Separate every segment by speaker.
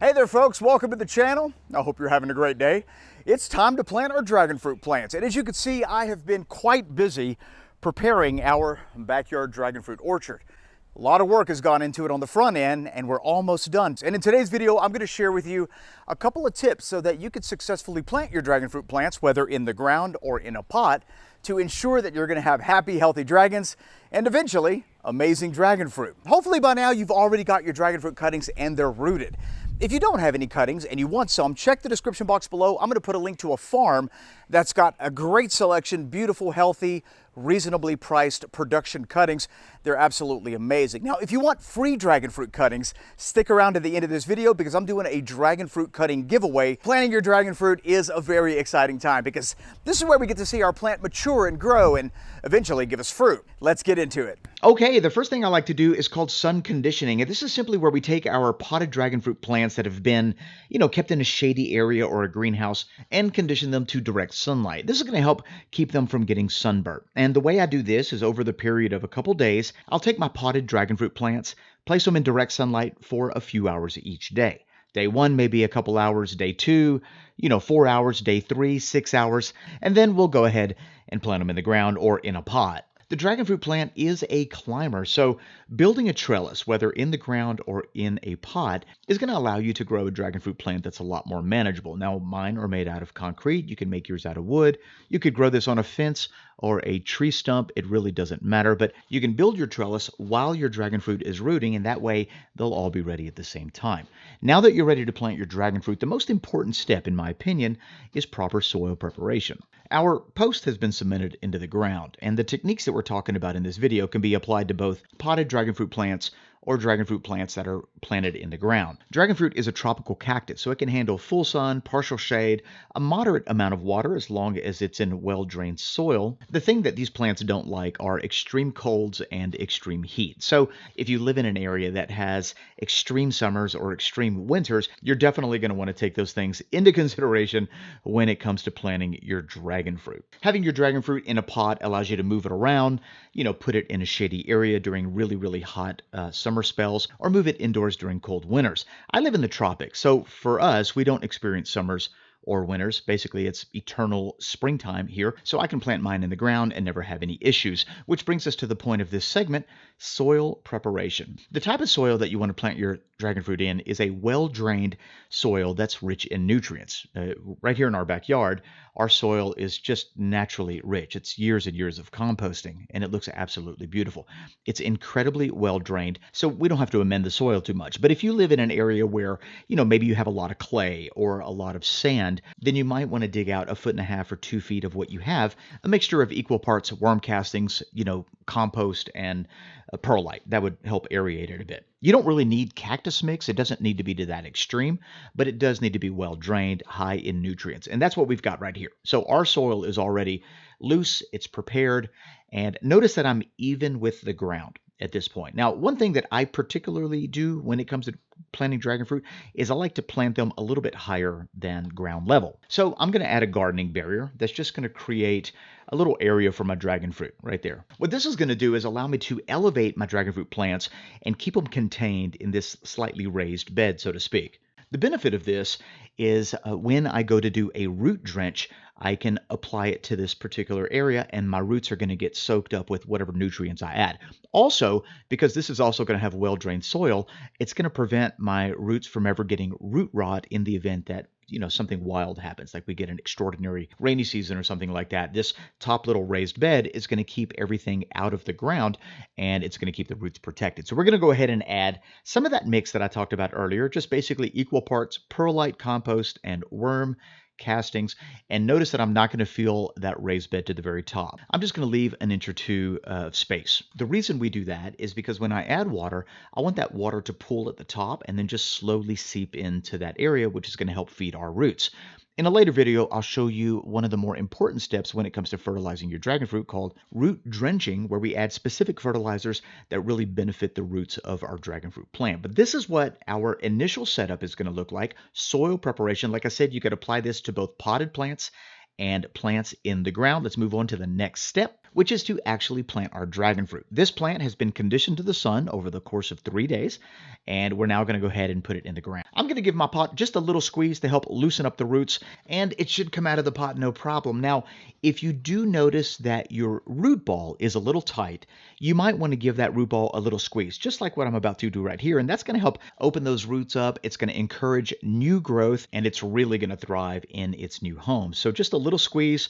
Speaker 1: Hey there folks, welcome to the channel. I hope you're having a great day. It's time to plant our dragon fruit plants. And as you can see, I have been quite busy preparing our backyard dragon fruit orchard. A lot of work has gone into it on the front end and we're almost done. And in today's video, I'm going to share with you a couple of tips so that you can successfully plant your dragon fruit plants, whether in the ground or in a pot, to ensure that you're going to have happy, healthy dragons and eventually amazing dragon fruit. Hopefully by now you've already got your dragon fruit cuttings and they're rooted. If you don't have any cuttings and you want some, check the description box below. I'm going to put a link to a farm that's got a great selection, beautiful, healthy, reasonably priced production cuttings. They're absolutely amazing. Now, if you want free dragon fruit cuttings, stick around to the end of this video because I'm doing a dragon fruit cutting giveaway. Planting your dragon fruit is a very exciting time because this is where we get to see our plant mature and grow and eventually give us fruit. Let's get into it.
Speaker 2: Okay, the first thing I like to do is called sun conditioning. And this is simply where we take our potted dragon fruit plants that have been, kept in a shady area or a greenhouse and condition them to direct sunlight. This is going to help keep them from getting sunburnt. And the way I do this is over the period of a couple days, I'll take my potted dragon fruit plants, place them in direct sunlight for a few hours each day. Day 1, maybe a couple hours. Day 2, 4 hours. Day 3, 6 hours. And then we'll go ahead and plant them in the ground or in a pot. The dragon fruit plant is a climber, so building a trellis, whether in the ground or in a pot, is going to allow you to grow a dragon fruit plant that's a lot more manageable. Now, mine are made out of concrete. You can make yours out of wood. You could grow this on a fence or a tree stump. It really doesn't matter, but you can build your trellis while your dragon fruit is rooting, and that way they'll all be ready at the same time. Now that you're ready to plant your dragon fruit, the most important step, in my opinion, is proper soil preparation. Our post has been cemented into the ground, and the techniques that we're talking about in this video can be applied to both potted dragon fruit plants or dragon fruit plants that are planted in the ground. Dragon fruit is a tropical cactus, so it can handle full sun, partial shade, a moderate amount of water as long as it's in well-drained soil. The thing that these plants don't like are extreme colds and extreme heat. So if you live in an area that has extreme summers or extreme winters, you're definitely going to want to take those things into consideration when it comes to planting your dragon fruit. Having your dragon fruit in a pot allows you to move it around, put it in a shady area during really, really hot summer spells, or move it indoors during cold winters. I live in the tropics, so for us, we don't experience summers or winters. Basically, it's eternal springtime here, so I can plant mine in the ground and never have any issues. Which brings us to the point of this segment, soil preparation. The type of soil that you want to plant your dragon fruit in is a well-drained soil that's rich in nutrients. Right here in our backyard, our soil is just naturally rich. It's years and years of composting, and it looks absolutely beautiful. It's incredibly well-drained, so we don't have to amend the soil too much. But if you live in an area where, maybe you have a lot of clay or a lot of sand, then you might want to dig out 1.5 or 2 feet of what you have, a mixture of equal parts worm castings, compost, and perlite. That would help aerate it a bit. You don't really need cactus mix. It doesn't need to be to that extreme, but it does need to be well drained, high in nutrients. And that's what we've got right here. So our soil is already loose, it's prepared, and notice that I'm even with the ground at this point. Now, one thing that I particularly do when it comes to planting dragon fruit is I like to plant them a little bit higher than ground level. So I'm going to add a gardening barrier that's just going to create a little area for my dragon fruit right there. What this is going to do is allow me to elevate my dragon fruit plants and keep them contained in this slightly raised bed, so to speak. The benefit of this is when I go to do a root drench, I can apply it to this particular area and my roots are going to get soaked up with whatever nutrients I add. Also, because this is also going to have well-drained soil, it's going to prevent my roots from ever getting root rot in the event that something wild happens, like we get an extraordinary rainy season or something like that. This top little raised bed is going to keep everything out of the ground and it's going to keep the roots protected. So we're going to go ahead and add some of that mix that I talked about earlier, just basically equal parts perlite, compost, and worm castings. And notice that I'm not going to fill that raised bed to the very top. I'm just going to leave an inch or two of space. The reason we do that is because when I add water, I want that water to pool at the top and then just slowly seep into that area, which is going to help feed our roots. In a later video, I'll show you one of the more important steps when it comes to fertilizing your dragon fruit called root drenching, where we add specific fertilizers that really benefit the roots of our dragon fruit plant. But this is what our initial setup is going to look like. Soil preparation. Like I said, you could apply this to both potted plants and plants in the ground. Let's move on to the next step. which is to actually plant our dragon fruit. This plant has been conditioned to the sun over the course of 3 days, and we're now going to go ahead and put it in the ground. I'm going to give my pot just a little squeeze to help loosen up the roots, and it should come out of the pot no problem. Now, if you do notice that your root ball is a little tight, you might want to give that root ball a little squeeze, just like what I'm about to do right here, and that's going to help open those roots up. It's going to encourage new growth, and it's really going to thrive in its new home. So just a little squeeze.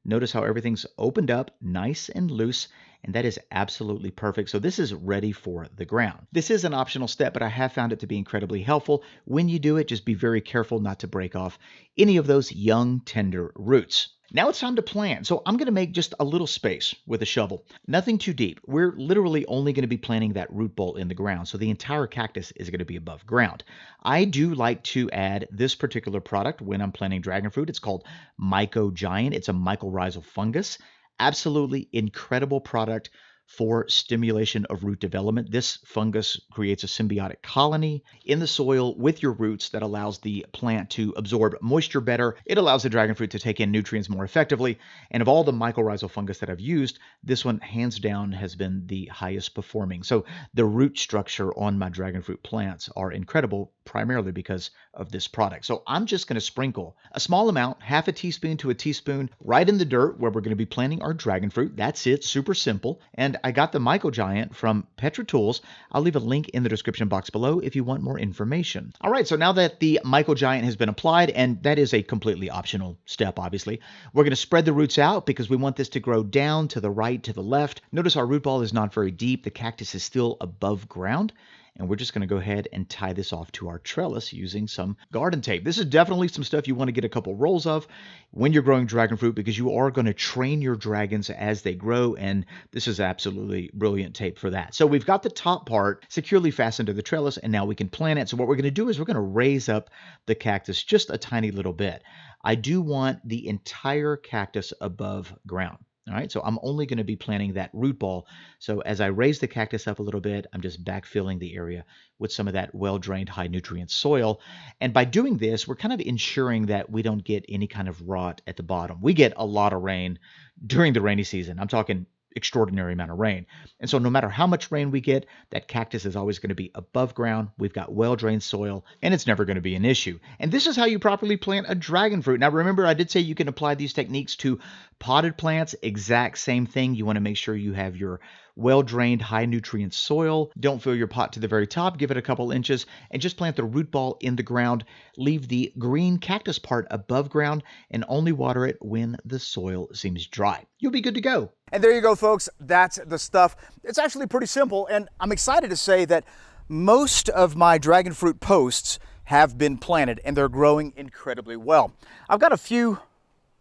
Speaker 2: Notice how everything's opened up, nice and loose, and that is absolutely perfect. So this is ready for the ground. This is an optional step, but I have found it to be incredibly helpful. When you do it, just be very careful not to break off any of those young, tender roots. Now it's time to plant. So I'm going to make just a little space with a shovel. Nothing too deep. We're literally only going to be planting that root ball in the ground. So the entire cactus is going to be above ground. I do like to add this particular product when I'm planting dragon fruit. It's called Myco Giant. It's a mycorrhizal fungus. Absolutely incredible product for stimulation of root development. This fungus creates a symbiotic colony in the soil with your roots that allows the plant to absorb moisture better. It allows the dragon fruit to take in nutrients more effectively. And of all the mycorrhizal fungus that I've used, this one hands down has been the highest performing. So the root structure on my dragon fruit plants are incredible, primarily because of this product. So I'm just going to sprinkle a small amount, half a teaspoon to a teaspoon, right in the dirt where we're going to be planting our dragon fruit. That's it, super simple. And I got the Myco Giant from Petra Tools. I'll leave a link in the description box below if you want more information. All right, so now that the Myco Giant has been applied, and that is a completely optional step, obviously, we're going to spread the roots out because we want this to grow down to the right, to the left. Notice our root ball is not very deep. The cactus is still above ground. And we're just going to go ahead and tie this off to our trellis using some garden tape. This is definitely some stuff you want to get a couple rolls of when you're growing dragon fruit, because you are going to train your dragons as they grow, and this is absolutely brilliant tape for that. So we've got the top part securely fastened to the trellis, and now we can plant it. So what we're going to do is we're going to raise up the cactus just a tiny little bit. I do want the entire cactus above ground. All right, so I'm only going to be planting that root ball. So as I raise the cactus up a little bit, I'm just backfilling the area with some of that well-drained, high-nutrient soil. And by doing this, we're kind of ensuring that we don't get any kind of rot at the bottom. We get a lot of rain during the rainy season. I'm talking extraordinary amount of rain. And so no matter how much rain we get, that cactus is always going to be above ground. We've got well-drained soil, and it's never going to be an issue. And this is how you properly plant a dragon fruit. Now remember, I did say you can apply these techniques to potted plants. Exact same thing. You want to make sure you have your well-drained, high-nutrient soil. Don't fill your pot to the very top. Give it a couple inches and just plant the root ball in the ground. Leave the green cactus part above ground and only water it when the soil seems dry. You'll be good to go.
Speaker 1: And there you go, folks. That's the stuff. It's actually pretty simple, and I'm excited to say that most of my dragon fruit posts have been planted, and they're growing incredibly well. I've got a few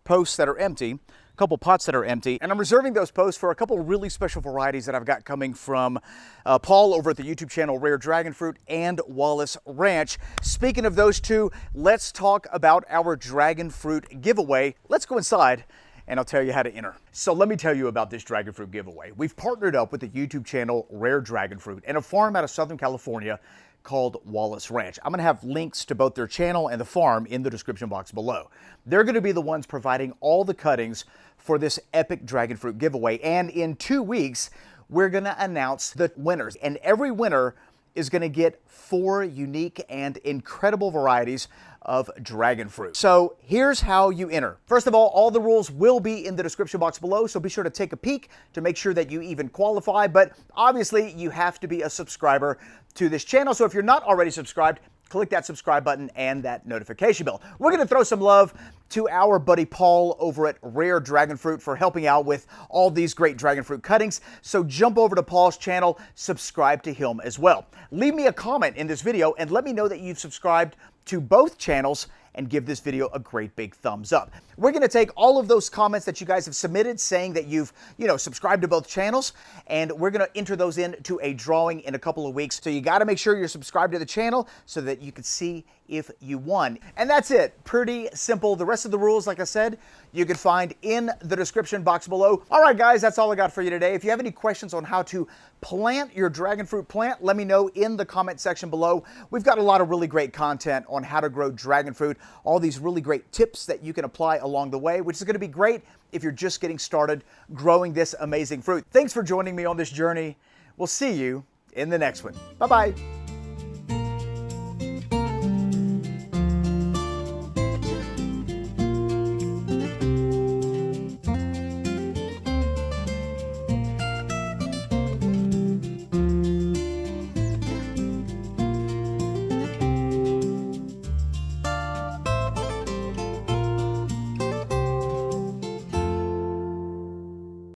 Speaker 1: posts that are empty, a couple pots that are empty, and I'm reserving those posts for a couple really special varieties that I've got coming from Paul over at the YouTube channel Rare Dragon Fruit and Wallace Ranch. Speaking of those two, let's talk about our dragon fruit giveaway. Let's go inside and I'll tell you how to enter. So let me tell you about this dragon fruit giveaway. We've partnered up with the YouTube channel Rare Dragon Fruit and a farm out of Southern California called Wallace Ranch. I'm gonna have links to both their channel and the farm in the description box below. They're gonna be the ones providing all the cuttings for this epic dragon fruit giveaway. And in 2 weeks, we're gonna announce the winners. And every winner is gonna get 4 unique and incredible varieties of dragon fruit. So here's how you enter. First of all the rules will be in the description box below, so be sure to take a peek to make sure that you even qualify. But obviously you have to be a subscriber to this channel. So if you're not already subscribed, click that subscribe button and that notification bell. We're gonna throw some love to our buddy Paul over at Rare Dragon Fruit for helping out with all these great dragon fruit cuttings. So jump over to Paul's channel, subscribe to him as well. Leave me a comment in this video and let me know that you've subscribed to both channels and give this video a great big thumbs up. We're going to take all of those comments that you guys have submitted saying that you've, subscribed to both channels, and we're going to enter those into a drawing in a couple of weeks. So you got to make sure you're subscribed to the channel so that you can see if you won. And that's it. Pretty simple. The rest rest of the rules, like I said, you can find in the description box below. All right, guys, that's all I got for you today. If you have any questions on how to plant your dragon fruit plant, let me know in the comment section below. We've got a lot of really great content on how to grow dragon fruit, all these really great tips that you can apply along the way, which is going to be great if you're just getting started growing this amazing fruit. Thanks for joining me on this journey. We'll see you in the next one. Bye-bye.